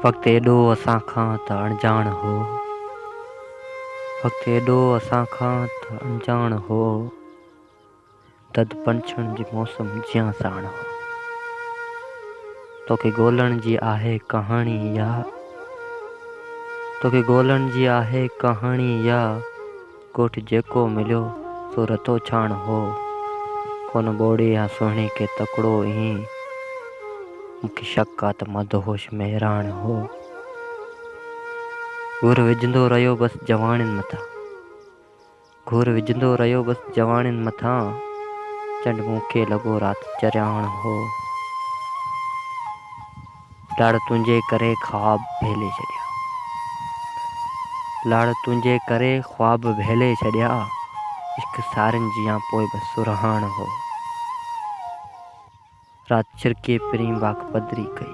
वक्त एॾो असां खां त अणजाण हो। वक्त एॾो असां खां त अणजाण हो। दद पंछण जी मौसम जियां साण हो। तोखे ॻोल्हण जी आहे कहाणी या तोखे ॻोल्हण जी आहे कहाणी या ॻोठ जेको मिलियो सो रतो छाण हो। कोन ॿोड़े या सुहिणे खे तकिड़ो ईं मूंखे शक आ त मदहोश मेहराण हो। घुर विझंदो रहियो बसि जवानियुनि मथां, घुर विझंदो रहियो बसि जवानियुनि मथां, चंड मूंखे लॻो राति चरियाण हो। लाड़ तुंहिंजे करे ख्वाब भेले छॾिया, लाड़ तुंहिंजे करे ख्वाब भेले छॾिया, इश्क सारिन जियां पोइ बि सुरहाण हो। राति छिरके पिरीं वाक पदरी कई,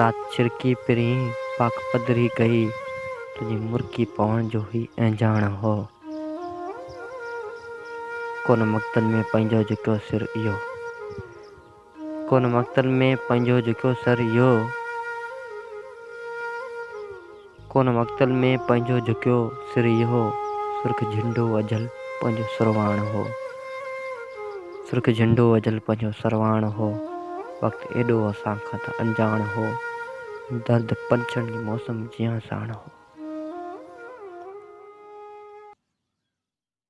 राति छिरके पिरीं वाक पदरी कई, तुंहिंजी मुर्की पवण जो ही अहजाण हो। कोन मक़्तल में पंहिंजो झुकियो सिर इहो, कोन मक़्तल में पंहिंजो झुकियो सर इहो, कोन मक़्तल में पंहिंजो झुकियो सिर इहो, सुर्ख झंडो अजल पंहिंजो सरवाण हो। सुर्ख झंडो अजल पंहिंजो सरवाण हो। वक़्तु एॾो असां खां त अणजाण हो। दर्द पंछण जी मौसम जियां साण हो।